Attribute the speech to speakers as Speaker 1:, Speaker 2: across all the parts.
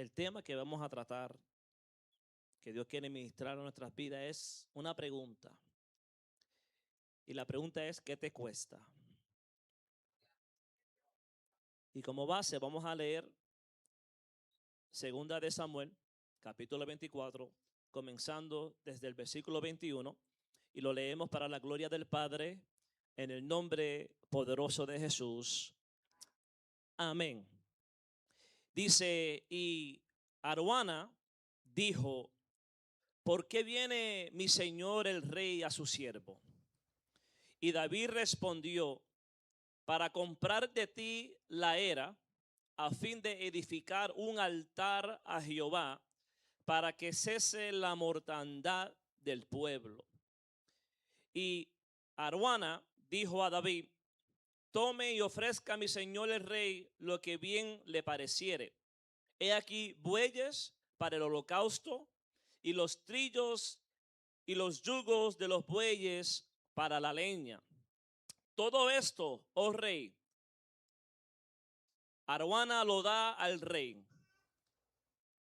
Speaker 1: El tema que vamos a tratar, que Dios quiere ministrar a nuestras vidas, es una pregunta. Y la pregunta es, ¿qué te cuesta? Y como base vamos a leer Segunda de Samuel, capítulo 24, comenzando desde el versículo 21, y lo leemos para la gloria del Padre, en el nombre poderoso de Jesús. Amén. Dice, y Aruana dijo: ¿por qué viene mi señor el rey a su siervo? Y David respondió: para comprar de ti la era, a fin de edificar un altar a Jehová, para que cese la mortandad del pueblo. Y Aruana dijo a David: tome y ofrezca a mi señor el rey lo que bien le pareciere. He aquí bueyes para el holocausto, y los trillos y los yugos de los bueyes para la leña. Todo esto, oh rey, Aruana lo da al rey.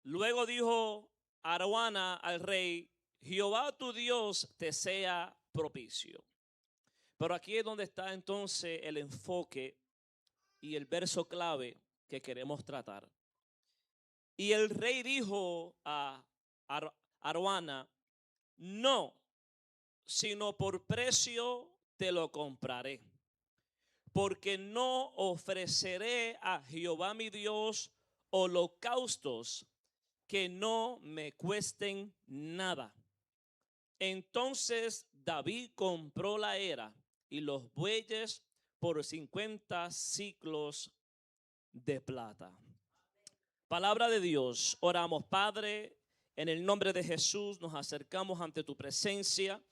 Speaker 1: Luego dijo Aruana al rey: Jehová tu Dios te sea propicio. Pero aquí es donde está entonces el enfoque y el verso clave que queremos tratar. Y el rey dijo a Aruana: no, sino por precio te lo compraré, porque no ofreceré a Jehová mi Dios holocaustos que no me cuesten nada. Entonces David compró la era y los bueyes por 50 siclos de plata. Palabra de Dios. Oramos. Padre, en el nombre de Jesús nos acercamos ante tu presencia.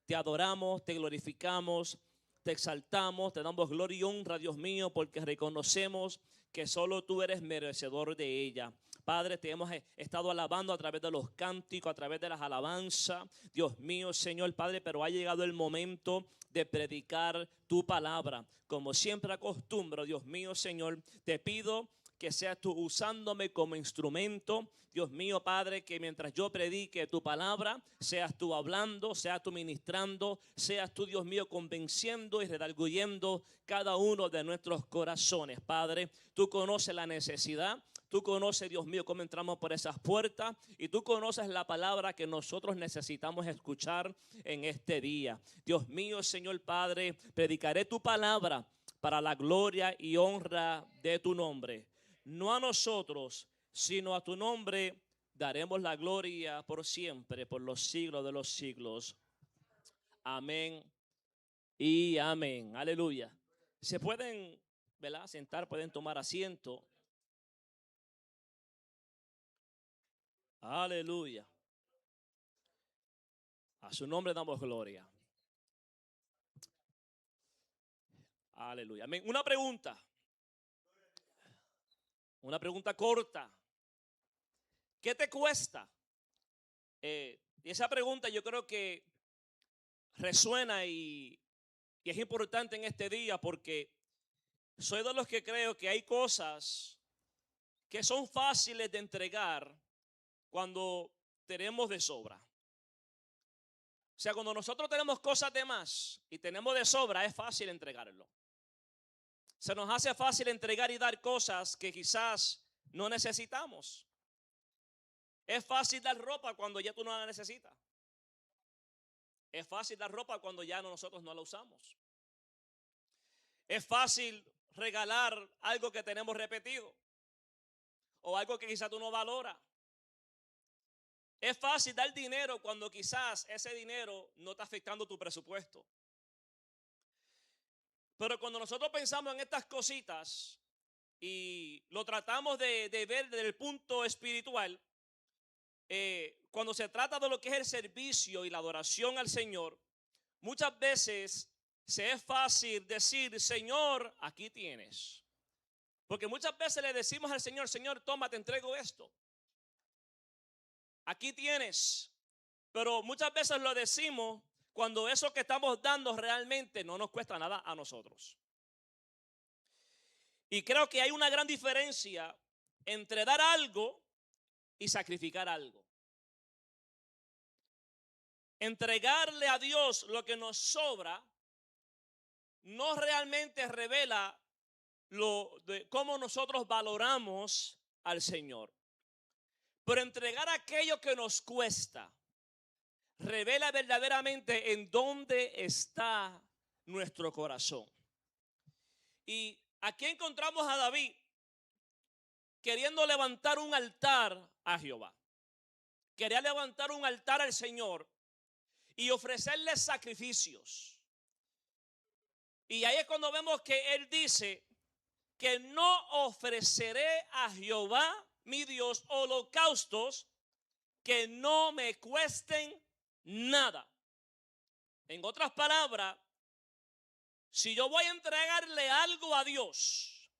Speaker 1: Te adoramos, te glorificamos, te exaltamos, te damos gloria y honra, Dios mío, porque reconocemos que solo tú eres merecedor de ella. Padre, te hemos estado alabando a través de los cánticos, a través de las alabanzas, Dios mío, Señor Padre, pero ha llegado el momento de predicar tu palabra. Como siempre acostumbro, Dios mío, Señor, te pido que seas tú usándome como instrumento, Dios mío, Padre, que mientras yo predique tu palabra, seas tú hablando, seas tú ministrando, seas tú, Dios mío, convenciendo y redarguyendo cada uno de nuestros corazones. Padre, tú conoces la necesidad, tú conoces, Dios mío, cómo entramos por esas puertas, y tú conoces la palabra que nosotros necesitamos escuchar en este día. Dios mío, Señor Padre, predicaré tu palabra para la gloria y honra de tu nombre. No a nosotros, sino a tu nombre daremos la gloria por siempre, por los siglos de los siglos. Amén y amén. Aleluya. Se pueden, ¿verdad?, sentar, pueden tomar asiento. Aleluya. A su nombre damos gloria. Aleluya. Amén. Una pregunta corta. ¿Qué te cuesta? Y esa pregunta yo creo que resuena y es importante en este día, porque soy de los que creo que hay cosas que son fáciles de entregar cuando tenemos de sobra. O sea, cuando nosotros tenemos cosas de más y tenemos de sobra, es fácil entregarlo. Se nos hace fácil entregar y dar cosas que quizás no necesitamos. Es fácil dar ropa cuando ya tú no la necesitas. Es fácil dar ropa cuando ya nosotros no la usamos. Es fácil regalar algo que tenemos repetido o algo que quizás tú no valoras. Es fácil dar dinero cuando quizás ese dinero no está afectando tu presupuesto. Pero cuando nosotros pensamos en estas cositas y lo tratamos de ver desde el punto espiritual, cuando se trata de lo que es el servicio y la adoración al Señor, muchas veces se es fácil decir: Señor, aquí tienes. Porque muchas veces le decimos al Señor: Señor, toma, te entrego esto. Aquí tienes. Pero muchas veces lo decimos cuando eso que estamos dando realmente no nos cuesta nada a nosotros. Y creo que hay una gran diferencia entre dar algo y sacrificar algo. Entregarle a Dios lo que nos sobra no realmente revela cómo nosotros valoramos al Señor. Pero entregar aquello que nos cuesta revela verdaderamente en dónde está nuestro corazón. Y aquí encontramos a David queriendo levantar un altar a Jehová. Quería levantar un altar al Señor y ofrecerle sacrificios. Y ahí es cuando vemos que él dice que no ofreceré a Jehová mi Dios holocaustos que no me cuesten nada. En otras palabras, si yo voy a entregarle algo a Dios,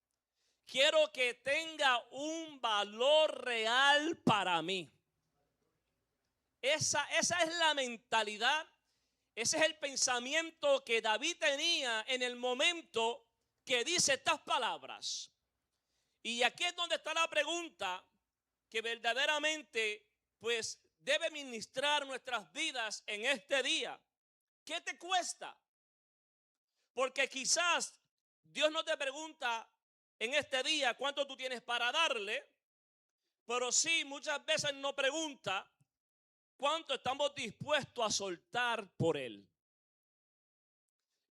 Speaker 1: quiero que tenga un valor real para mí. Esa es la mentalidad, ese es el pensamiento que David tenía en el momento que dice estas palabras. Y aquí es donde está la pregunta que verdaderamente pues debe ministrar nuestras vidas en este día. ¿Qué te cuesta? Porque quizás Dios no te pregunta en este día cuánto tú tienes para darle, pero sí muchas veces nos pregunta cuánto estamos dispuestos a soltar por Él.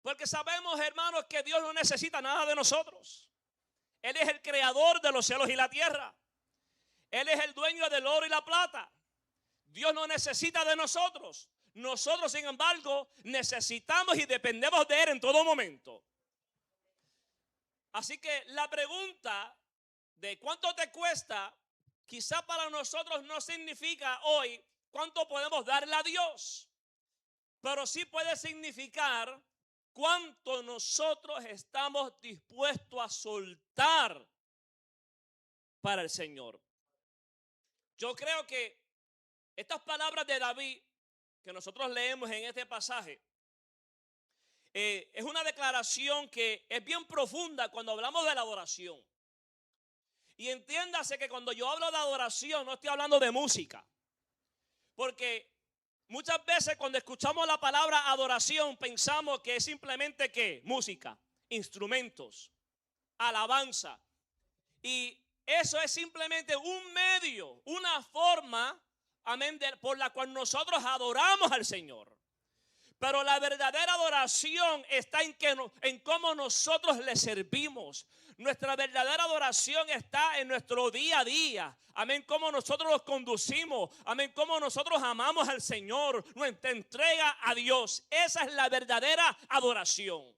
Speaker 1: Porque sabemos, hermanos, que Dios no necesita nada de nosotros. Él es el creador de los cielos y la tierra. Él es el dueño del oro y la plata. Dios no necesita de nosotros. Nosotros, sin embargo, necesitamos y dependemos de Él en todo momento. Así que la pregunta de cuánto te cuesta, quizá para nosotros no significa hoy cuánto podemos darle a Dios, pero sí puede significar cuánto nosotros estamos dispuestos a soltar para el Señor. Yo creo que estas palabras de David que nosotros leemos en este pasaje es una declaración que es bien profunda cuando hablamos de la adoración. Y entiéndase que cuando yo hablo de adoración no estoy hablando de música, porque muchas veces cuando escuchamos la palabra adoración pensamos que es simplemente ¿qué? Música, instrumentos, alabanza. Y eso es simplemente un medio, una forma, amén, por la cual nosotros adoramos al Señor. Pero la verdadera adoración está en cómo nosotros le servimos. Nuestra verdadera adoración está en nuestro día a día. Amén, cómo nosotros los conducimos. Amén, cómo nosotros amamos al Señor. Nuestra entrega a Dios. Esa es la verdadera adoración.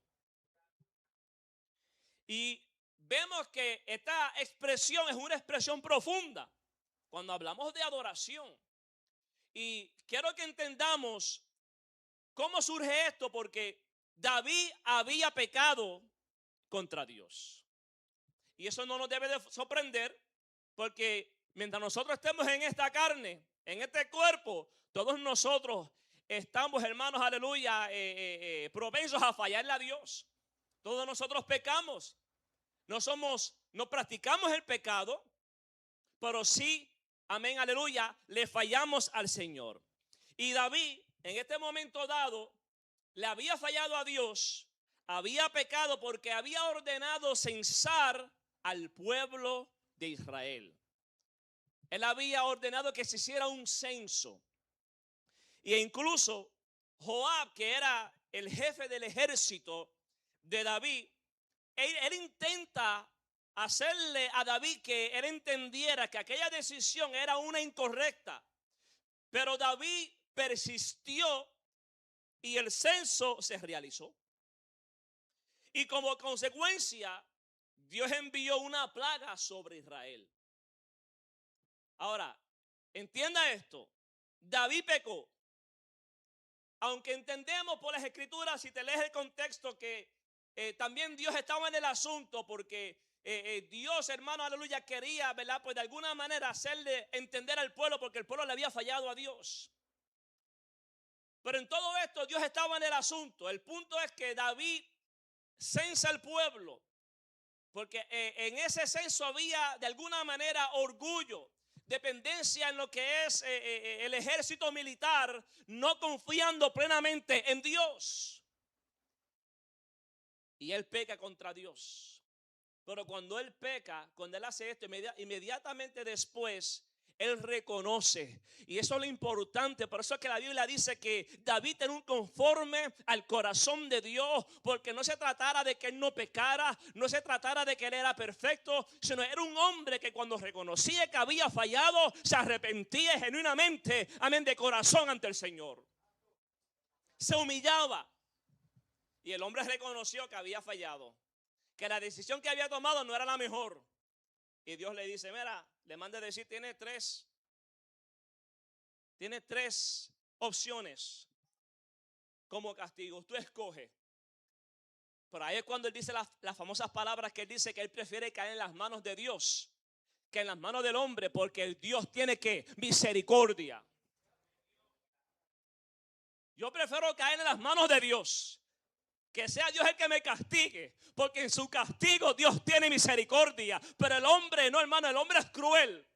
Speaker 1: Y vemos que esta expresión es una expresión profunda cuando hablamos de adoración. Y quiero que entendamos ¿cómo surge esto? Porque David había pecado contra Dios. Y eso no nos debe de sorprender, porque mientras nosotros estemos en esta carne, en este cuerpo, todos nosotros estamos, hermanos, aleluya, propensos a fallarle a Dios. Todos nosotros pecamos. No practicamos el pecado, pero sí, amén, aleluya, le fallamos al Señor. Y David, en este momento dado, le había fallado a Dios, había pecado porque había ordenado censar al pueblo de Israel. Él había ordenado que se hiciera un censo. E incluso Joab, que era el jefe del ejército de David, él intenta hacerle a David que él entendiera que aquella decisión era una incorrecta. Pero David persistió y el censo se realizó. Y como consecuencia, Dios envió una plaga sobre Israel. Ahora, entienda esto. David pecó. Aunque entendemos por las escrituras, si te lees el contexto, que también Dios estaba en el asunto, porque Dios, hermano, aleluya, quería, ¿verdad? Pues de alguna manera hacerle entender al pueblo, porque el pueblo le había fallado a Dios. Pero en todo esto Dios estaba en el asunto. El punto es que David censa al pueblo, porque en ese censo había de alguna manera orgullo dependencia en lo que es el ejército militar, no confiando plenamente en Dios. Y él peca contra Dios. Pero cuando él peca, cuando él hace esto, inmediatamente después, él reconoce. Y eso es lo importante. Por eso es que la Biblia dice que David era un conforme al corazón de Dios. Porque no se tratara de que él no pecara, no se tratara de que él era perfecto, sino era un hombre que cuando reconocía que había fallado, se arrepentía genuinamente, amén, de corazón ante el Señor. Se humillaba. Y el hombre reconoció que había fallado, que la decisión que había tomado no era la mejor. Y Dios le dice, mira, le manda a decir, tiene tres opciones como castigo. Tú escoge. Pero ahí es cuando él dice las famosas palabras que él dice que él prefiere caer en las manos de Dios que en las manos del hombre, porque Dios tiene que misericordia. Yo prefiero caer en las manos de Dios. Que sea Dios el que me castigue, porque en su castigo Dios tiene misericordia. Pero el hombre no, hermano, el hombre es cruel.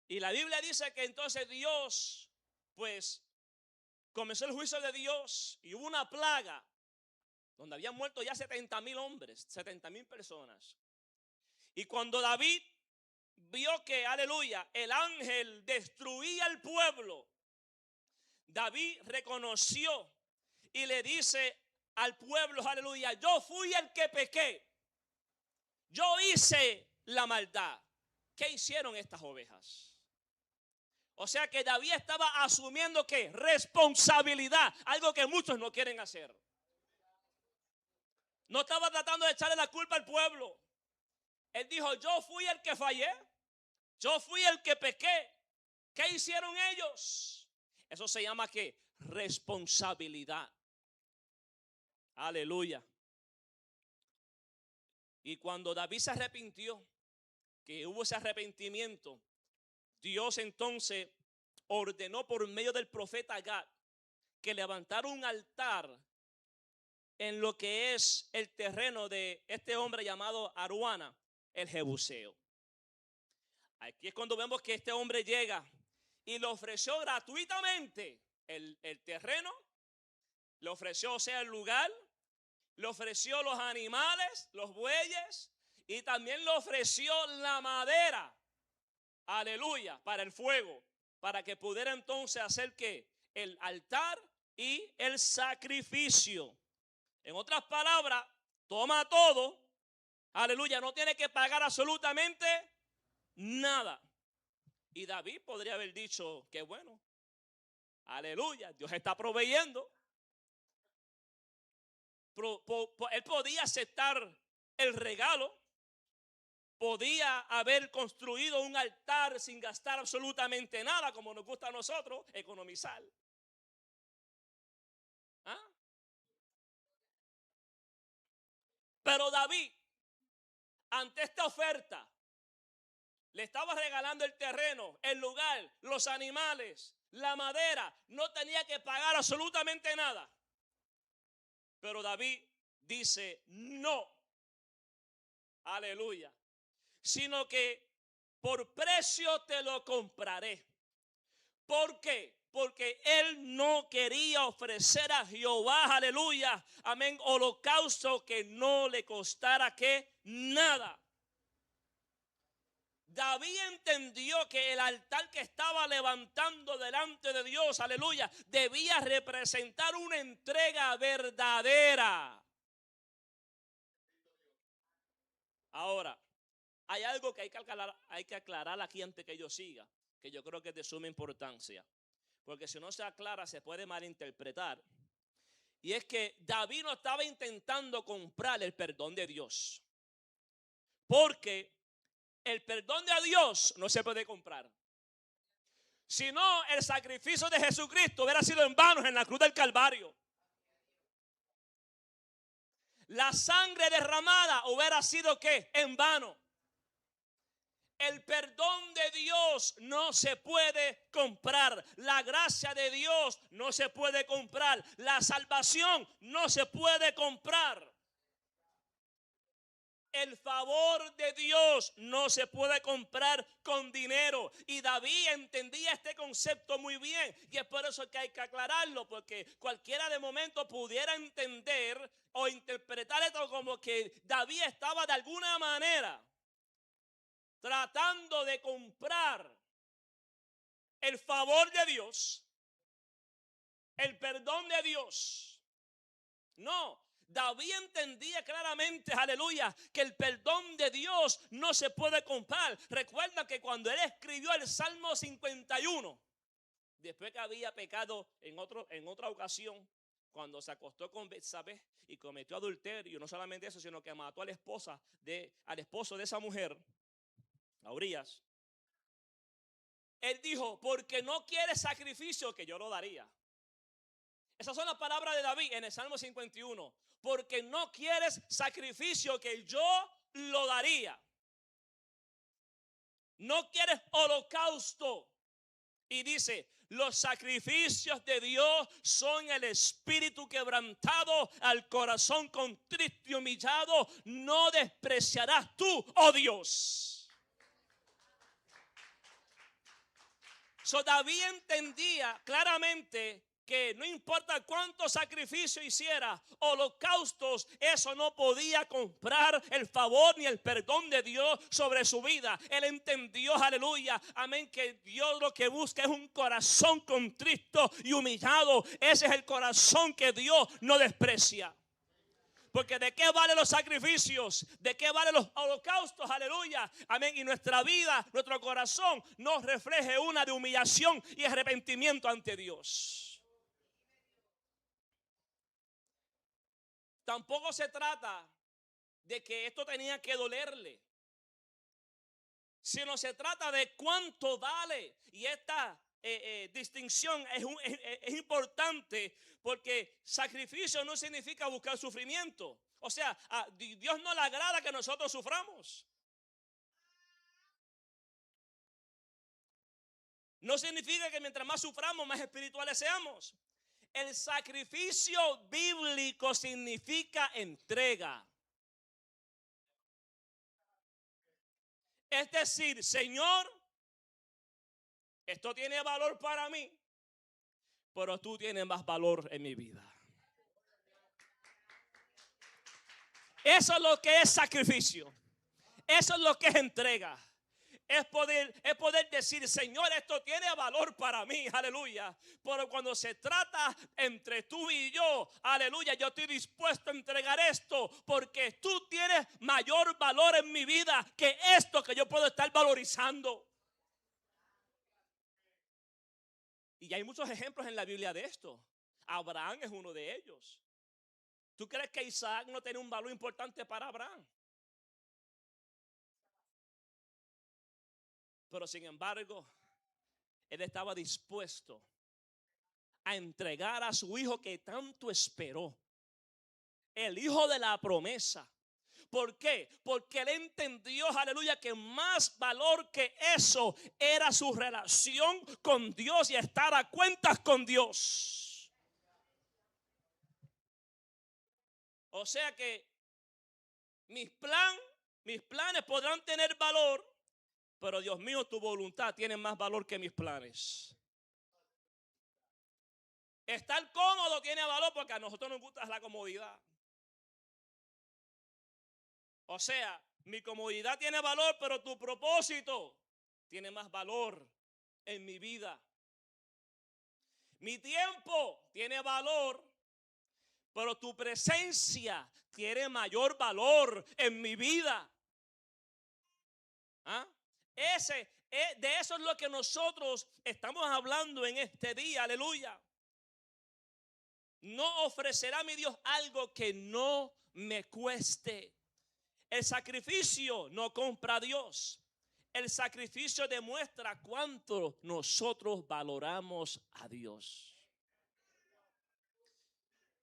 Speaker 1: Y la Biblia dice que entonces Dios, pues, comenzó el juicio de Dios y hubo una plaga donde habían muerto ya 70,000 hombres, 70,000 personas. Y cuando David vio que, aleluya, el ángel destruía el pueblo, David reconoció y le dice al pueblo, aleluya, yo fui el que pequé, yo hice la maldad. ¿Qué hicieron estas ovejas? O sea que David estaba asumiendo ¿qué? Responsabilidad, algo que muchos no quieren hacer. No estaba tratando de echarle la culpa al pueblo. Él dijo, yo fui el que fallé, yo fui el que pequé. ¿Qué hicieron ellos? Eso se llama ¿qué? Responsabilidad. Aleluya. Y cuando David se arrepintió, que hubo ese arrepentimiento, Dios entonces ordenó por medio del profeta Gad que levantara un altar en lo que es el terreno de este hombre llamado Aruana, el Jebuseo. Aquí es cuando vemos que este hombre llega y le ofreció gratuitamente el terreno, le ofreció, o sea, el lugar, le ofreció los animales, los bueyes, y también le ofreció la madera, aleluya, para el fuego, para que pudiera entonces hacer ¿qué? El altar y el sacrificio. En otras palabras, toma todo, aleluya, no tiene que pagar absolutamente nada. Y David podría haber dicho que bueno, aleluya, Dios está proveyendo. Él podía aceptar el regalo, podía haber construido un altar sin gastar absolutamente nada, como nos gusta a nosotros, economizar. ¿Ah? Pero David, ante esta oferta, le estaba regalando el terreno, el lugar, los animales, la madera. No tenía que pagar absolutamente nada. Pero David dice no. Aleluya. Sino que por precio te lo compraré. ¿Por qué? Porque él no quería ofrecer a Jehová, aleluya, amén, holocausto que no le costara ¿qué? Nada. David entendió que el altar que estaba levantando delante de Dios, aleluya, debía representar una entrega verdadera. Ahora, hay algo que hay que aclarar aquí antes que yo siga, que yo creo que es de suma importancia, porque si no se aclara se puede malinterpretar. Y es que David no estaba intentando comprar el perdón de Dios, porque el perdón de Dios no se puede comprar. Si no, el sacrificio de Jesucristo hubiera sido en vano en la cruz del Calvario. La sangre derramada hubiera sido ¿qué? En vano. El perdón de Dios no se puede comprar. La gracia de Dios no se puede comprar. La salvación no se puede comprar. El favor de Dios no se puede comprar con dinero. Y David entendía este concepto muy bien. Y es por eso que hay que aclararlo, porque cualquiera de momento pudiera entender o interpretar esto como que David estaba de alguna manera tratando de comprar el favor de Dios, el perdón de Dios. No. David entendía claramente, aleluya, que el perdón de Dios no se puede comprar. Recuerda que cuando él escribió el Salmo 51, después que había pecado en otra ocasión, cuando se acostó con Betsabé y cometió adulterio, no solamente eso, sino que mató a la esposo de esa mujer, a Urías. Él dijo, porque no quiere sacrificio, que yo lo daría. Esas son las palabras de David en el Salmo 51. Porque no quieres sacrificio, que yo lo daría. No quieres holocausto. Y dice, los sacrificios de Dios son el espíritu quebrantado, al corazón contrito y humillado. No despreciarás tú, oh Dios. So David entendía claramente que no importa cuánto sacrificio hiciera, holocaustos, eso no podía comprar el favor ni el perdón de Dios sobre su vida. Él entendió, aleluya, amén, que Dios lo que busca es un corazón contrito y humillado. Ese es el corazón que Dios no desprecia. Porque ¿de qué valen los sacrificios? ¿De qué valen los holocaustos? Aleluya. Amén. Y nuestra vida, nuestro corazón nos refleje una de humillación y arrepentimiento ante Dios. Tampoco se trata de que esto tenía que dolerle, sino se trata de cuánto vale. Y esta distinción es importante, porque sacrificio no significa buscar sufrimiento. O sea, a Dios no le agrada que nosotros suframos. No significa que mientras más suframos, más espirituales seamos. El sacrificio bíblico significa entrega. Es decir, Señor, esto tiene valor para mí, pero tú tienes más valor en mi vida. Eso es lo que es sacrificio. Eso es lo que es entrega. Es poder decir, Señor, esto tiene valor para mí, aleluya. Pero cuando se trata entre tú y yo, aleluya, yo estoy dispuesto a entregar esto, porque tú tienes mayor valor en mi vida que esto que yo puedo estar valorizando. Y hay muchos ejemplos en la Biblia de esto. Abraham es uno de ellos. ¿Tú crees que Isaac no tiene un valor importante para Abraham? Pero sin embargo, él estaba dispuesto a entregar a su hijo que tanto esperó, el hijo de la promesa. ¿Por qué? Porque él entendió, aleluya, que más valor que eso era su relación con Dios y estar a cuentas con Dios. O sea que mis planes podrán tener valor, pero Dios mío, tu voluntad tiene más valor que mis planes. Estar cómodo tiene valor porque a nosotros nos gusta la comodidad. O sea, mi comodidad tiene valor, pero tu propósito tiene más valor en mi vida. Mi tiempo tiene valor, pero tu presencia tiene mayor valor en mi vida. ¿Ah? De eso es lo que nosotros estamos hablando en este día, aleluya. No ofrecerá mi Dios algo que no me cueste. El sacrificio no compra a Dios. El sacrificio demuestra cuánto nosotros valoramos a Dios.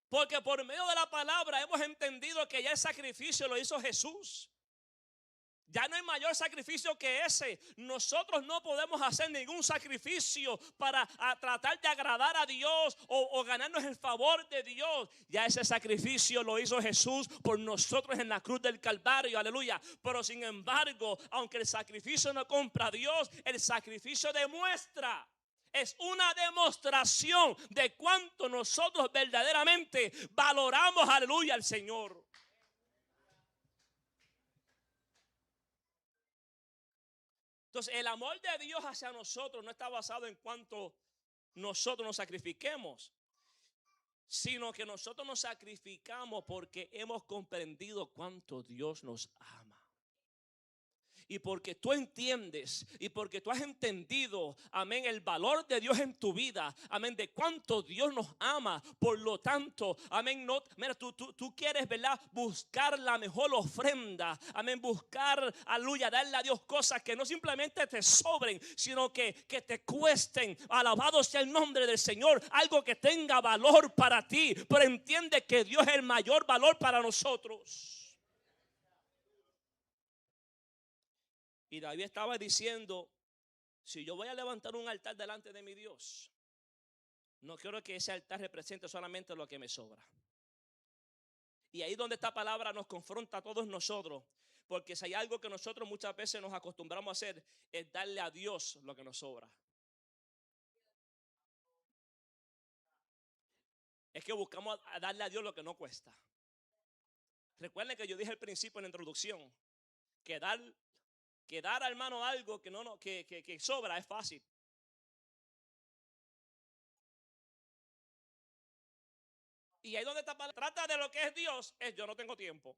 Speaker 1: Porque por medio de la palabra hemos entendido que ya el sacrificio lo hizo Jesús. Ya no hay mayor sacrificio que ese. Nosotros no podemos hacer ningún sacrificio para tratar de agradar a Dios o ganarnos el favor de Dios. Ya ese sacrificio lo hizo Jesús por nosotros en la cruz del Calvario. Aleluya. Pero sin embargo, aunque el sacrificio no compra a Dios, el sacrificio demuestra. Es una demostración de cuánto nosotros verdaderamente valoramos, aleluya, al Señor. Entonces, el amor de Dios hacia nosotros no está basado en cuánto nosotros nos sacrifiquemos, sino que nosotros nos sacrificamos porque hemos comprendido cuánto Dios nos ama. Y porque tú entiendes y porque tú has entendido, amén, el valor de Dios en tu vida, amén, de cuánto Dios nos ama. Por lo tanto, amén, no, mira, tú quieres, ¿verdad?, buscar la mejor ofrenda, amén, buscar, aleluya, darle a Dios cosas que no simplemente te sobren, sino que te cuesten. Alabado sea el nombre del Señor, algo que tenga valor para ti, pero entiende que Dios es el mayor valor para nosotros. Y David estaba diciendo, si yo voy a levantar un altar delante de mi Dios, no quiero que ese altar represente solamente lo que me sobra. Y ahí donde esta palabra nos confronta a todos nosotros, porque si hay algo que nosotros muchas veces nos acostumbramos a hacer, es darle a Dios lo que nos sobra. Es que buscamos a darle a Dios lo que no cuesta. Recuerden que yo dije al principio en la introducción, que dar al hermano algo que sobra es fácil. Y ahí donde está, trata de lo que es Dios, es yo no tengo tiempo.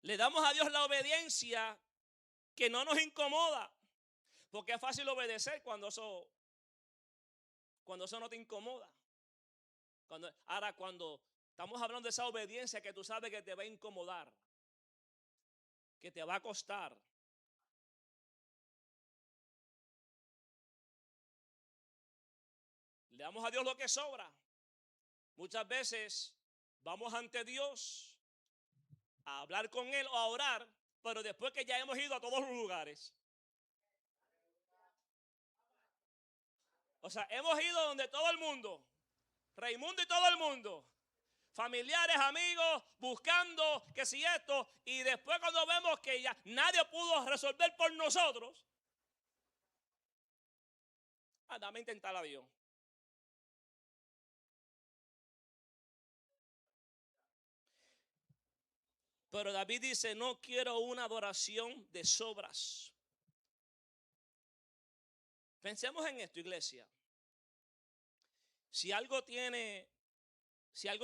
Speaker 1: Le damos a Dios la obediencia que no nos incomoda, porque es fácil obedecer cuando eso no te incomoda. Ahora cuando estamos hablando de esa obediencia que tú sabes que te va a incomodar, que te va a costar, le damos a Dios lo que sobra. Muchas veces vamos ante Dios a hablar con Él o a orar, pero después que ya hemos ido a todos los lugares. O sea, hemos ido donde todo el mundo, Raimundo y todo el mundo, familiares, amigos, buscando que si esto, y después cuando vemos que ya nadie pudo resolver por nosotros, dame a intentar a Dios. Pero David dice, no quiero una adoración de sobras. Pensemos en esto, iglesia. Si algo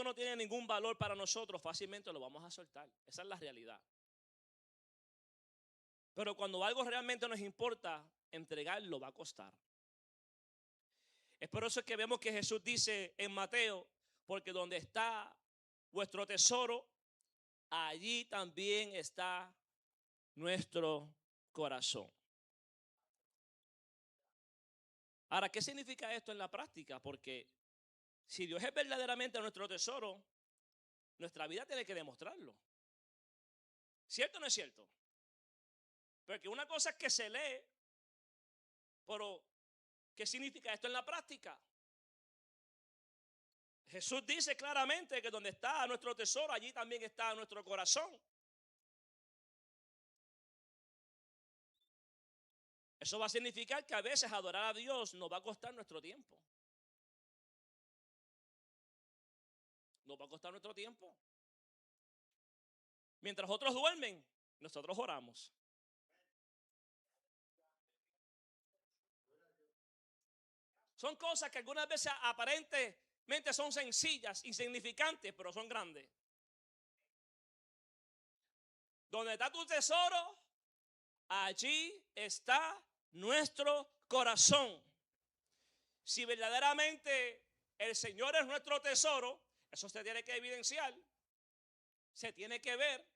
Speaker 1: no tiene ningún valor para nosotros, fácilmente lo vamos a soltar. Esa es la realidad. Pero cuando algo realmente nos importa, entregarlo va a costar. Es por eso que vemos que Jesús dice en Mateo, porque donde está vuestro tesoro, allí también está nuestro corazón. Ahora, ¿qué significa esto en la práctica? Porque si Dios es verdaderamente nuestro tesoro, nuestra vida tiene que demostrarlo. ¿Cierto o no es cierto? Porque una cosa es que se lee, pero ¿qué significa esto en la práctica? Jesús dice claramente que donde está nuestro tesoro, allí también está nuestro corazón. Eso va a significar que a veces adorar a Dios nos va a costar nuestro tiempo. Nos va a costar nuestro tiempo. Mientras otros duermen, nosotros oramos. Son cosas que algunas veces aparentemente son sencillas, insignificantes, pero son grandes. Donde está tu tesoro, allí está nuestro corazón. Si verdaderamente el Señor es nuestro tesoro, eso se tiene que evidenciar, se tiene que ver,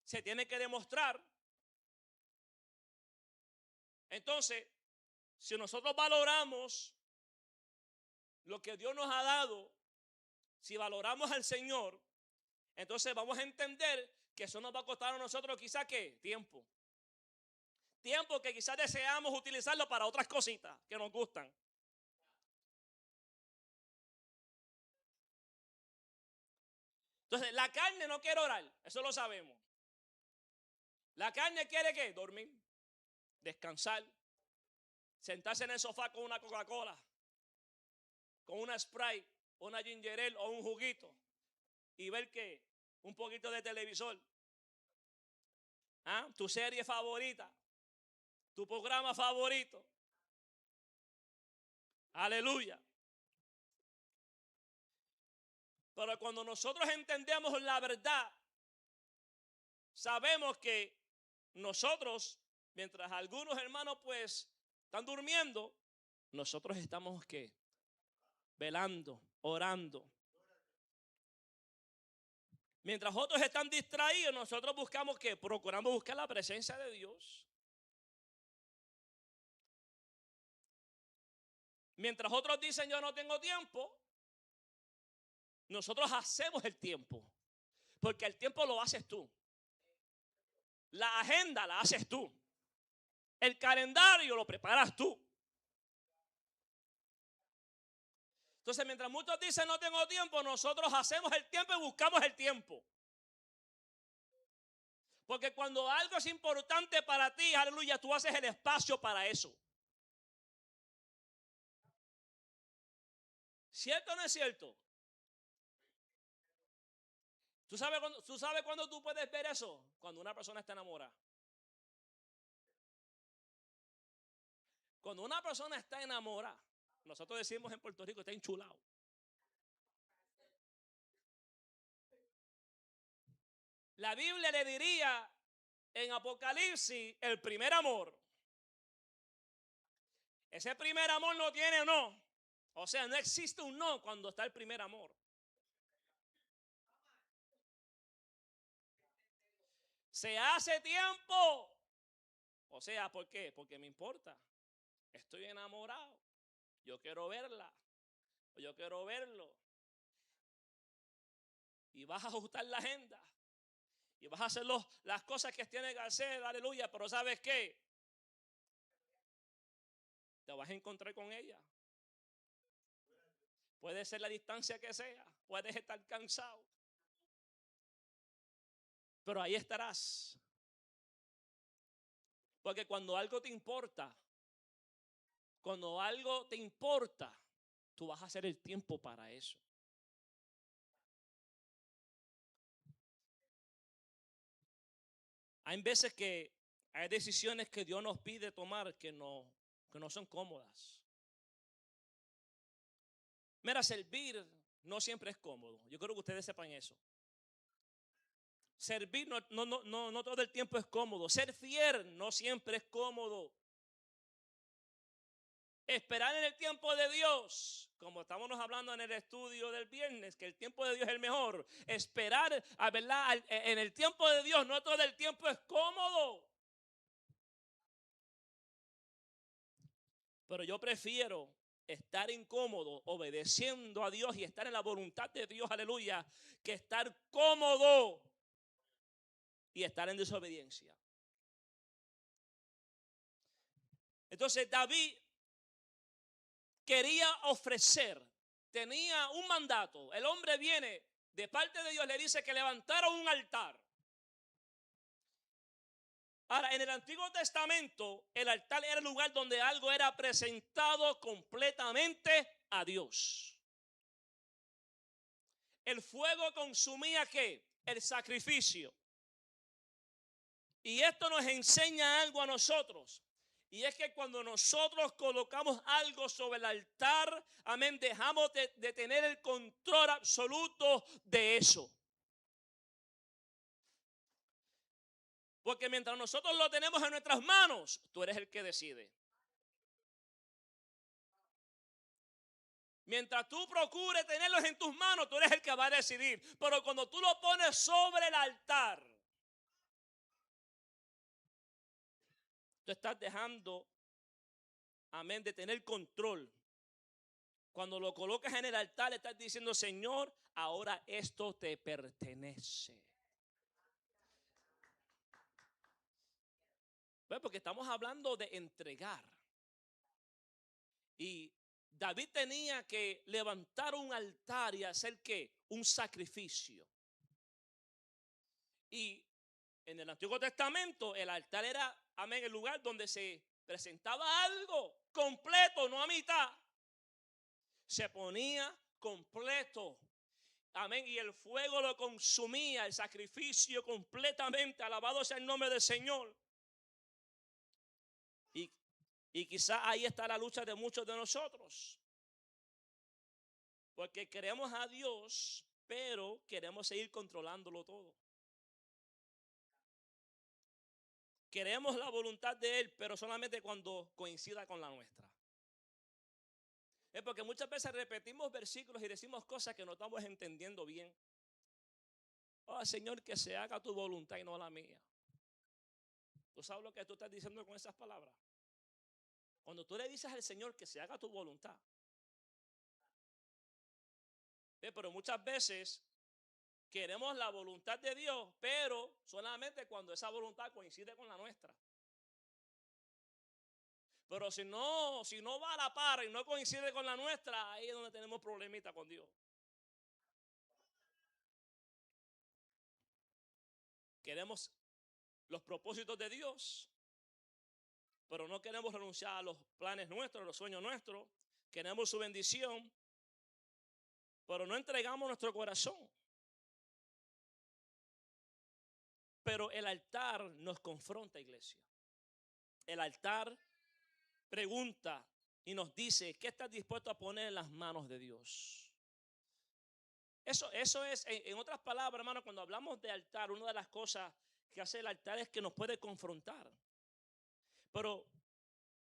Speaker 1: se tiene que demostrar. Entonces, si nosotros valoramos lo que Dios nos ha dado, si valoramos al Señor, entonces vamos a entender que eso nos va a costar a nosotros quizás ¿qué? Tiempo. Tiempo que quizás deseamos utilizarlo para otras cositas que nos gustan. Entonces, la carne no quiere orar, eso lo sabemos. La carne quiere ¿qué? Dormir, descansar, sentarse en el sofá con una Coca-Cola, con una Sprite, una ginger ale o un juguito y ver que un poquito de televisor. ¿Ah? Tu serie favorita, tu programa favorito. Aleluya. Pero cuando nosotros entendemos la verdad, sabemos que nosotros, mientras algunos hermanos pues están durmiendo, nosotros estamos ¿qué? Velando, orando. Mientras otros están distraídos, nosotros buscamos ¿qué? Procuramos buscar la presencia de Dios. Mientras otros dicen yo no tengo tiempo, nosotros hacemos el tiempo. Porque el tiempo lo haces tú. La agenda la haces tú. El calendario lo preparas tú. Entonces, mientras muchos dicen no tengo tiempo, nosotros hacemos el tiempo y buscamos el tiempo. Porque cuando algo es importante para ti, aleluya, tú haces el espacio para eso. ¿Cierto o no es cierto? ¿Tú sabes cuándo tú puedes ver eso? Cuando una persona está enamorada. Cuando una persona está enamorada, nosotros decimos en Puerto Rico, está enchulado. La Biblia le diría en Apocalipsis el primer amor. Ese primer amor no tiene no. O sea, no existe un no cuando está el primer amor. Se hace tiempo. O sea, ¿por qué? Porque me importa. Estoy enamorado. Yo quiero verla. O yo quiero verlo. Y vas a ajustar la agenda. Y vas a hacer las cosas que tienes que hacer. Aleluya. Pero ¿sabes qué? Te vas a encontrar con ella. Puede ser la distancia que sea. Puedes estar cansado. Pero ahí estarás. Porque cuando algo te importa, tú vas a hacer el tiempo para eso. Hay veces que hay decisiones que Dios nos pide tomar que no son cómodas. Mira, servir no siempre es cómodo. Yo creo que ustedes sepan eso. Servir no todo el tiempo es cómodo. Ser fiel no siempre es cómodo. Esperar en el tiempo de Dios, como estábamos hablando en el estudio del viernes, que el tiempo de Dios es el mejor. Esperar, ¿verdad? En el tiempo de Dios no todo el tiempo es cómodo. Pero yo prefiero estar incómodo, obedeciendo a Dios y estar en la voluntad de Dios, aleluya, que estar cómodo y estar en desobediencia. Entonces David quería ofrecer, tenía un mandato. El hombre viene de parte de Dios, le dice que levantara un altar. Ahora, en el Antiguo Testamento, el altar era el lugar donde algo era presentado completamente a Dios. El fuego consumía ¿qué? El sacrificio. Y esto nos enseña algo a nosotros. Y es que cuando nosotros colocamos algo sobre el altar, amén, dejamos de tener el control absoluto de eso. Porque mientras nosotros lo tenemos en nuestras manos, tú eres el que decide. Mientras tú procures tenerlos en tus manos, tú eres el que va a decidir. Pero cuando tú lo pones sobre el altar, tú estás dejando, amén, de tener control Cuando lo colocas en el altar, le estás diciendo, Señor, ahora esto te pertenece. ¿Ves? Porque estamos hablando de entregar. Y David tenía que levantar un altar y hacer ¿qué? Un sacrificio. Y en el Antiguo Testamento el altar era, amén, el lugar donde se presentaba algo completo, no a mitad. Se ponía completo. Amén. Y el fuego lo consumía, el sacrificio completamente. Alabado sea el nombre del Señor. Y quizá ahí está la lucha de muchos de nosotros. Porque queremos a Dios, pero queremos seguir controlándolo todo. Queremos la voluntad de Él, pero solamente cuando coincida con la nuestra. Es porque muchas veces repetimos versículos y decimos cosas que no estamos entendiendo bien. Oh, Señor, que se haga tu voluntad y no la mía. ¿Tú sabes lo que tú estás diciendo con esas palabras? Cuando tú le dices al Señor que se haga tu voluntad. Pero muchas veces queremos la voluntad de Dios, pero solamente cuando esa voluntad coincide con la nuestra. Pero si no va a la par y no coincide con la nuestra, ahí es donde tenemos problemita con Dios. Queremos los propósitos de Dios, pero no queremos renunciar a los planes nuestros, a los sueños nuestros. Queremos su bendición, pero no entregamos nuestro corazón. Pero el altar nos confronta, iglesia. El altar pregunta y nos dice, ¿qué estás dispuesto a poner en las manos de Dios? Eso es, en otras palabras, hermano, cuando hablamos de altar, una de las cosas que hace el altar es que nos puede confrontar. Pero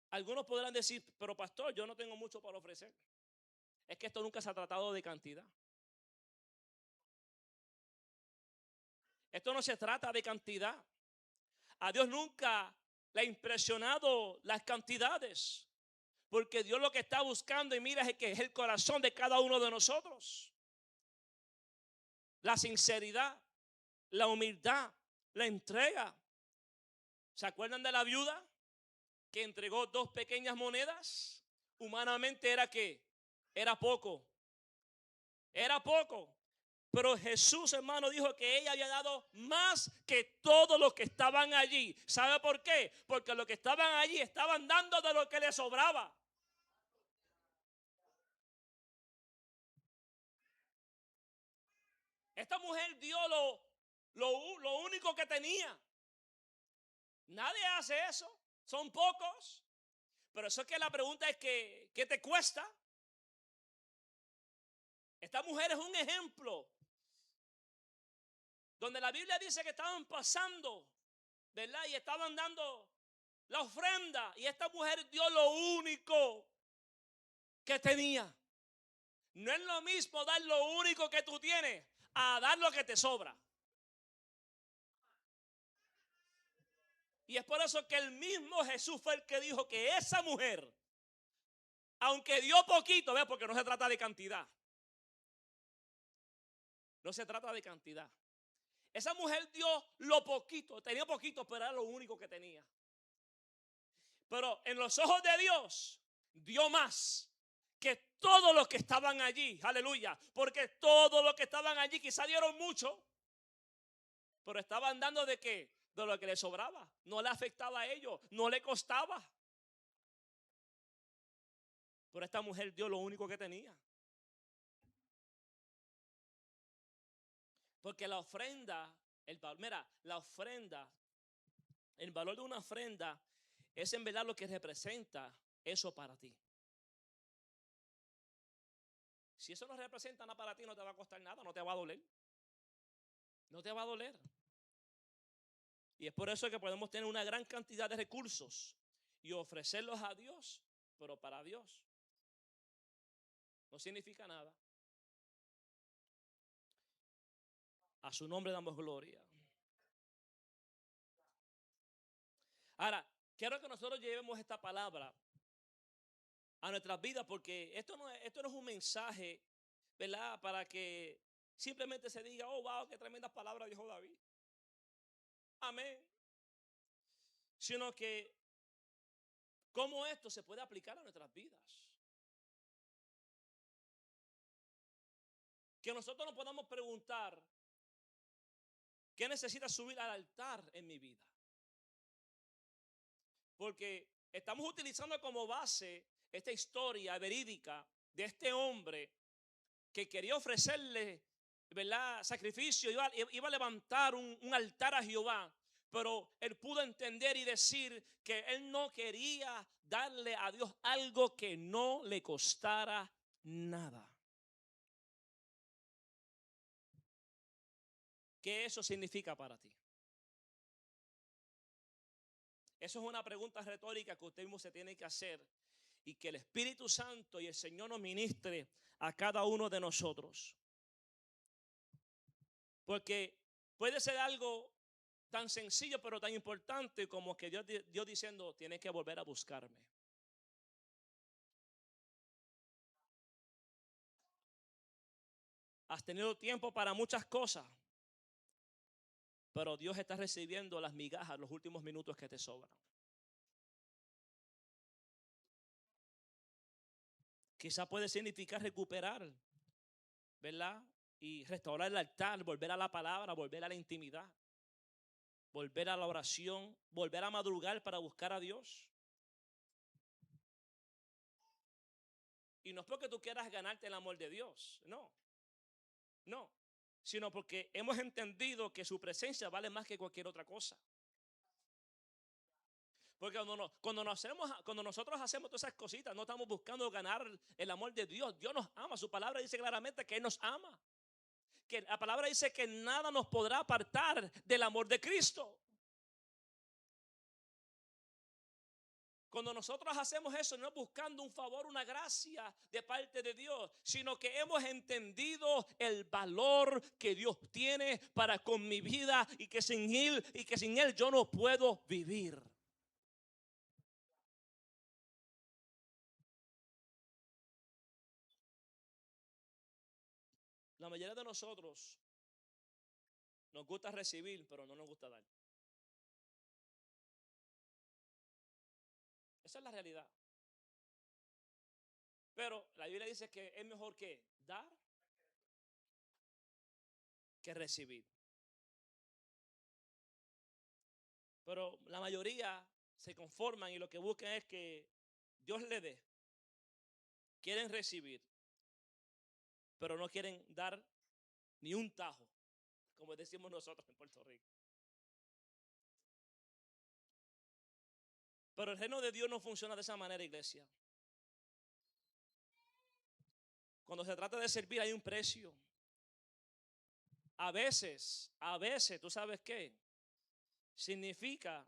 Speaker 1: algunos podrán decir, pero pastor, yo no tengo mucho para ofrecer. Es que esto nunca se ha tratado de cantidad. Esto no se trata de cantidad. A Dios nunca le ha impresionado las cantidades. Porque Dios lo que está buscando, y mira, es que es el corazón de cada uno de nosotros. La sinceridad, la humildad, la entrega. ¿Se acuerdan de la viuda que entregó 2 pequeñas monedas? Humanamente era ¿qué? Era poco. Era poco. Pero Jesús, hermano, dijo que ella había dado más que todos los que estaban allí. ¿Sabe por qué? Porque los que estaban allí estaban dando de lo que les sobraba. Esta mujer dio lo único que tenía. Nadie hace eso. Son pocos. Pero eso es que la pregunta es que, ¿qué te cuesta? Esta mujer es un ejemplo donde la Biblia dice que estaban pasando, ¿verdad? Y estaban dando la ofrenda. Y esta mujer dio lo único que tenía. No es lo mismo dar lo único que tú tienes a dar lo que te sobra. Y es por eso que el mismo Jesús fue el que dijo que esa mujer, aunque dio poquito, ¿ves? Porque no se trata de cantidad. No se trata de cantidad. Esa mujer dio lo poquito, tenía poquito, pero era lo único que tenía. Pero en los ojos de Dios, dio más que todos los que estaban allí. Aleluya. Porque todos los que estaban allí quizá dieron mucho, pero estaban dando de qué? De lo que les sobraba. No le afectaba a ellos, no le costaba. Pero esta mujer dio lo único que tenía. Porque la ofrenda, la ofrenda, el valor de una ofrenda es en verdad lo que representa eso para ti. Si eso no representa nada para ti, no te va a costar nada, no te va a doler. No te va a doler. Y es por eso que podemos tener una gran cantidad de recursos y ofrecerlos a Dios, pero para Dios no significa nada. A su nombre damos gloria. Ahora, quiero que nosotros llevemos esta palabra a nuestras vidas, porque esto no es un mensaje, ¿verdad? Para que simplemente se diga, oh, wow, qué tremendas palabras dijo David. Amén. Sino que cómo esto se puede aplicar a nuestras vidas. Que nosotros nos podamos preguntar, ¿qué necesita subir al altar en mi vida? Porque estamos utilizando como base esta historia verídica de este hombre que quería ofrecerle, ¿verdad?, sacrificio, iba a levantar un altar a Jehová. Pero él pudo entender y decir que él no quería darle a Dios algo que no le costara nada. ¿Qué eso significa para ti? Eso es una pregunta retórica que usted mismo se tiene que hacer, y que el Espíritu Santo y el Señor nos ministre a cada uno de nosotros. Porque puede ser algo tan sencillo pero tan importante como que Dios diciendo, tienes que volver a buscarme. Has tenido tiempo para muchas cosas, pero Dios está recibiendo las migajas, los últimos minutos que te sobran. Quizá puede significar recuperar, ¿verdad? Y restaurar el altar, volver a la palabra, volver a la intimidad, volver a la oración, volver a madrugar para buscar a Dios. Y no es porque tú quieras ganarte el amor de Dios, no, sino porque hemos entendido que su presencia vale más que cualquier otra cosa. Porque cuando nosotros hacemos todas esas cositas, no estamos buscando ganar el amor de Dios. Dios nos ama. Su palabra dice claramente que Él nos ama. Que la palabra dice que nada nos podrá apartar del amor de Cristo. Cuando nosotros hacemos eso, no es buscando un favor, una gracia de parte de Dios, sino que hemos entendido el valor que Dios tiene para con mi vida, y que sin Él yo no puedo vivir. La mayoría de nosotros nos gusta recibir, pero no nos gusta dar. Esa es la realidad. Pero la Biblia dice que es mejor que dar que recibir. Pero la mayoría se conforman y lo que buscan es que Dios le dé. Quieren recibir, pero no quieren dar ni un tajo, como decimos nosotros en Puerto Rico. Pero el reino de Dios no funciona de esa manera, iglesia. Cuando se trata de servir hay un precio. A veces, ¿tú sabes qué? Significa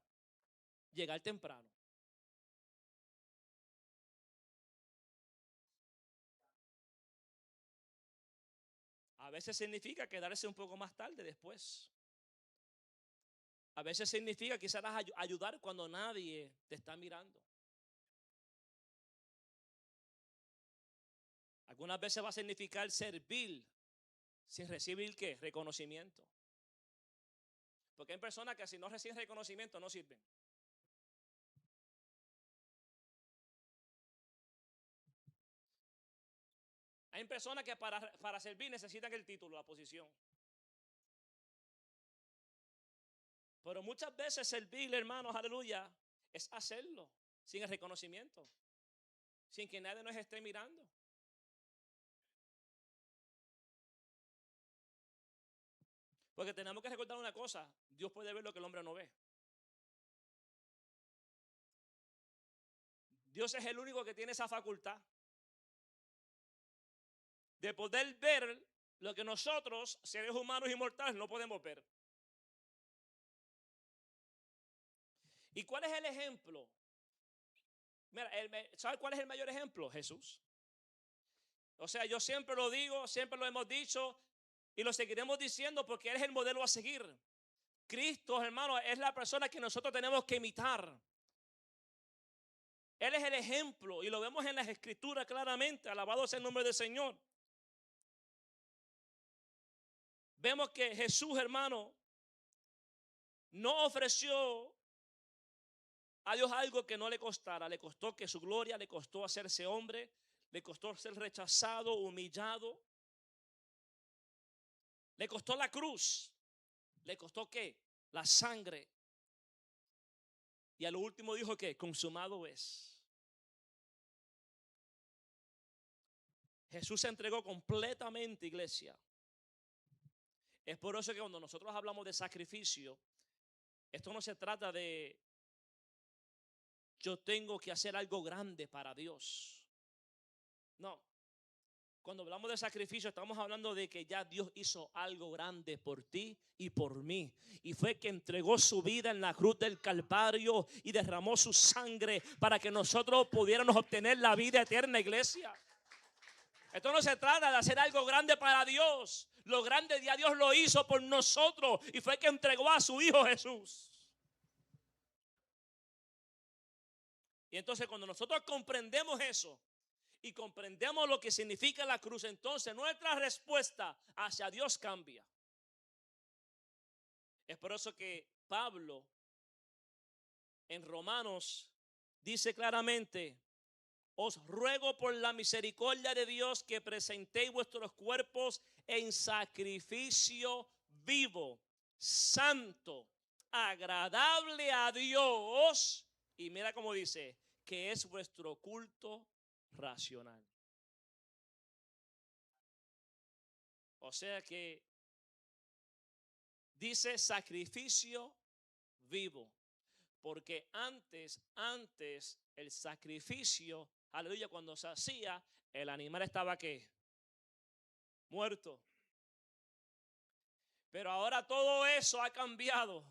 Speaker 1: llegar temprano. A veces significa quedarse un poco más tarde después. A veces significa quizás ayudar cuando nadie te está mirando. Algunas veces va a significar servir sin recibir ¿qué? Reconocimiento. Porque hay personas que si no reciben reconocimiento no sirven. Hay personas que para servir necesitan el título, la posición. Pero muchas veces servir, hermanos, aleluya, es hacerlo sin el reconocimiento, sin que nadie nos esté mirando. Porque tenemos que recordar una cosa: Dios puede ver lo que el hombre no ve. Dios es el único que tiene esa facultad de poder ver lo que nosotros, seres humanos inmortales, no podemos ver. ¿Y cuál es el ejemplo? Mira, ¿sabe cuál es el mayor ejemplo? Jesús. O sea, yo siempre lo digo, siempre lo hemos dicho y lo seguiremos diciendo porque Él es el modelo a seguir. Cristo, hermano, es la persona que nosotros tenemos que imitar. Él es el ejemplo y lo vemos en las escrituras claramente. Alabado sea el nombre del Señor. Vemos que Jesús, hermano, no ofreció a Dios algo que no le costara. Le costó que su gloria, le costó hacerse hombre, le costó ser rechazado, humillado. Le costó la cruz. ¿Le costó qué? La sangre. Y a lo último dijo que consumado es. Jesús se entregó completamente, iglesia. Es por eso que cuando nosotros hablamos de sacrificio, esto no se trata de yo tengo que hacer algo grande para Dios. No. Cuando hablamos de sacrificio, estamos hablando de que ya Dios hizo algo grande por ti y por mí. Y fue que entregó su vida en la cruz del Calvario y derramó su sangre para que nosotros pudiéramos obtener la vida eterna, iglesia. Esto no se trata de hacer algo grande para Dios. Lo grande ya Dios lo hizo por nosotros y fue que entregó a su Hijo Jesús. Y entonces cuando nosotros comprendemos eso y comprendemos lo que significa la cruz, entonces nuestra respuesta hacia Dios cambia. Es por eso que Pablo en Romanos dice claramente: os ruego por la misericordia de Dios que presentéis vuestros cuerpos en sacrificio vivo, santo, agradable a Dios. Y mira cómo dice, que es vuestro culto racional. O sea que dice sacrificio vivo. Porque antes el sacrificio, aleluya, cuando se hacía, el animal estaba ¿qué? Muerto. Pero ahora todo eso ha cambiado.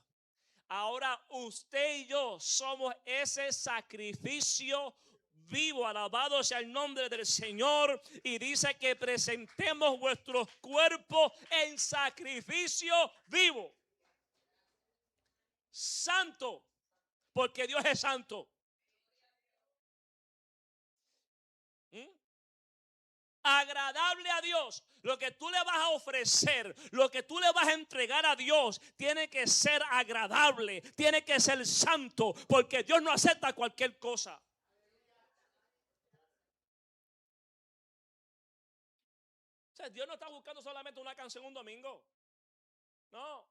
Speaker 1: Ahora usted y yo somos ese sacrificio vivo. Alabado sea el nombre del Señor. Y dice que presentemos vuestros cuerpos en sacrificio vivo, santo, porque Dios es santo. Agradable a Dios. Lo que tú le vas a ofrecer, lo que tú le vas a entregar a Dios, tiene que ser agradable, tiene que ser santo, porque Dios no acepta cualquier cosa. O sea, Dios no está buscando solamente una canción un domingo. No.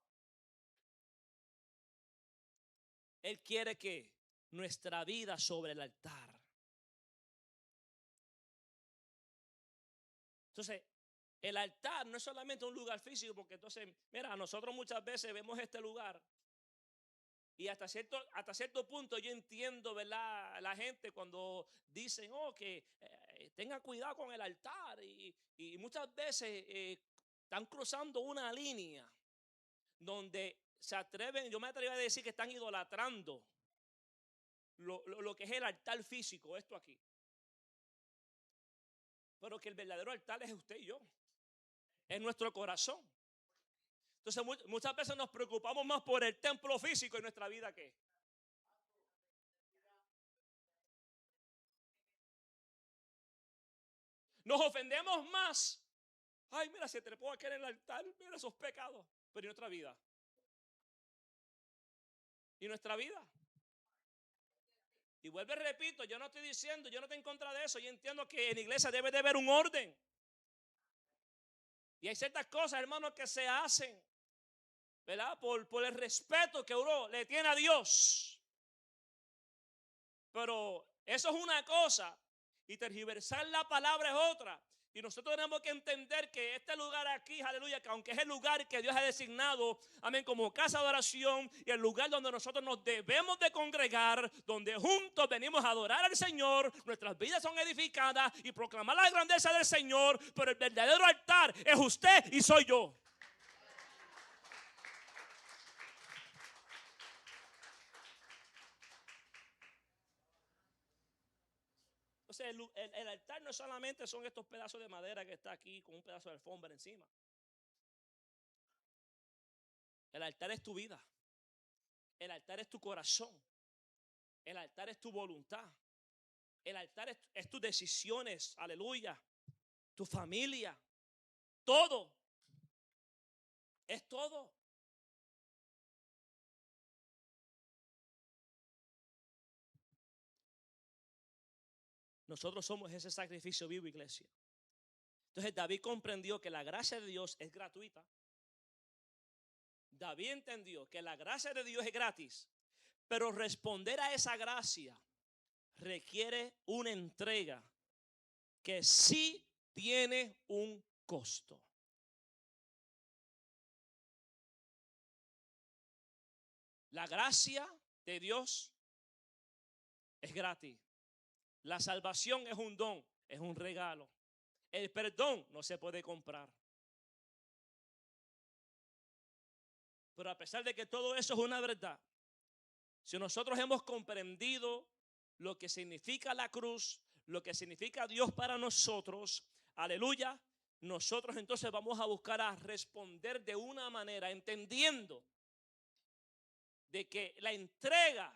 Speaker 1: Él quiere que nuestra vida sobre el altar. Entonces, el altar no es solamente un lugar físico, porque entonces, mira, nosotros muchas veces vemos este lugar y hasta cierto punto yo entiendo, ¿verdad? La gente cuando dicen, oh, que tengan cuidado con el altar y muchas veces están cruzando una línea donde se atreven, yo me atrevo a decir que están idolatrando lo que es el altar físico, esto aquí. Pero que el verdadero altar es usted y yo, es nuestro corazón. Entonces muchas veces nos preocupamos más por el templo físico en nuestra vida que nos ofendemos más. Ay, mira, se trepó aquel en el altar, mira esos pecados. Pero ¿y nuestra vida? ¿Y nuestra vida? Y vuelvo y repito, yo no estoy diciendo, yo no estoy en contra de eso. Yo entiendo que en la iglesia debe de haber un orden. Y hay ciertas cosas, hermanos, que se hacen, ¿verdad? Por el respeto que uno le tiene a Dios. Pero eso es una cosa y tergiversar la palabra es otra. Y nosotros tenemos que entender que este lugar aquí, aleluya, que aunque es el lugar que Dios ha designado, amén, como casa de oración y el lugar donde nosotros nos debemos de congregar, donde juntos venimos a adorar al Señor, nuestras vidas son edificadas y proclamar la grandeza del Señor, pero el verdadero altar es usted y soy yo. O sea, el altar no solamente son estos pedazos de madera que está aquí con un pedazo de alfombra encima. El altar es tu vida. El altar es tu corazón. El altar es tu voluntad. El altar es tus decisiones, aleluya, tu familia, todo. Es todo. Nosotros somos ese sacrificio vivo, iglesia. Entonces David comprendió que la gracia de Dios es gratuita. David entendió que la gracia de Dios es gratis, pero responder a esa gracia requiere una entrega que sí tiene un costo. La gracia de Dios es gratis. La salvación es un don, es un regalo. El perdón no se puede comprar. Pero a pesar de que todo eso es una verdad, si nosotros hemos comprendido lo que significa la cruz, lo que significa Dios para nosotros, aleluya, nosotros entonces vamos a buscar a responder de una manera, entendiendo de que la entrega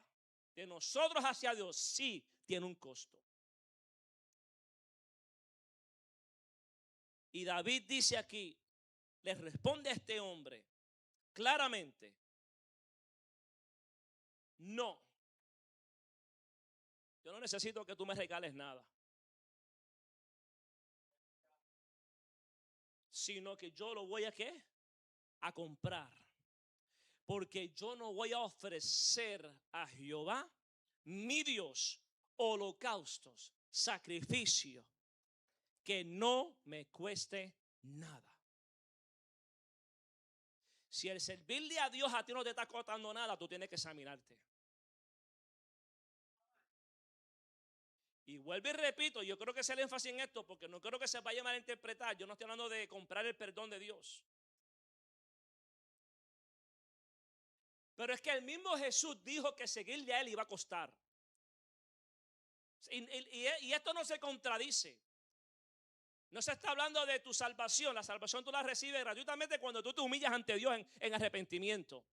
Speaker 1: de nosotros hacia Dios sí tiene un costo. Y David dice aquí, le responde a este hombre claramente, no, yo no necesito que tú me regales nada, sino que yo lo voy a ¿qué? A comprar. Porque yo no voy a ofrecer a Jehová, mi Dios, holocaustos, sacrificio, que no me cueste nada. Si el servirle a Dios a ti no te está costando nada, tú tienes que examinarte. Y vuelvo y repito, yo creo que es el énfasis en esto, porque no quiero que se vaya a malinterpretar. Yo no estoy hablando de comprar el perdón de Dios. Pero es que el mismo Jesús dijo que seguirle a Él iba a costar. Y esto no se contradice. No se está hablando de tu salvación. La salvación tú la recibes gratuitamente cuando tú te humillas ante Dios en arrepentimiento.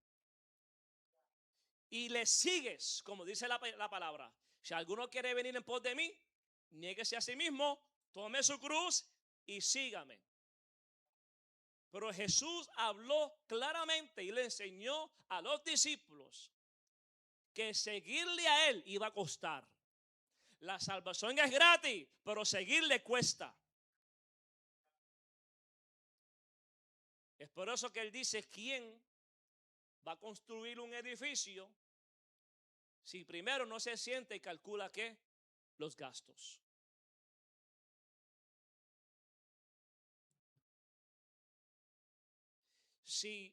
Speaker 1: Y le sigues, como dice la palabra. Si alguno quiere venir en pos de mí, niéguese a sí mismo, tome su cruz y sígame. Pero Jesús habló claramente y le enseñó a los discípulos que seguirle a Él iba a costar. La salvación es gratis, pero seguirle cuesta. Es por eso que Él dice, ¿quién va a construir un edificio si primero no se siente y calcula qué? Los gastos. Si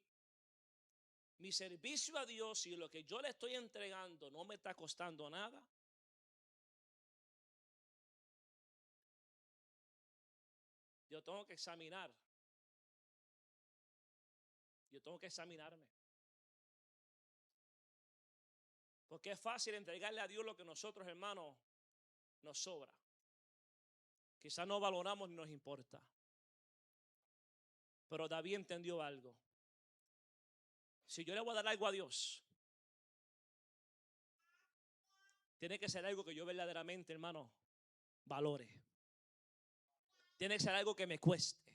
Speaker 1: mi servicio a Dios y lo que yo le estoy entregando no me está costando nada, yo tengo que examinar. Yo tengo que examinarme. Porque es fácil entregarle a Dios lo que nosotros, hermanos, nos sobra. Quizás no valoramos ni nos importa. Pero David entendió algo. Si yo le voy a dar algo a Dios, tiene que ser algo que yo verdaderamente, hermano, valore. Tiene que ser algo que me cueste.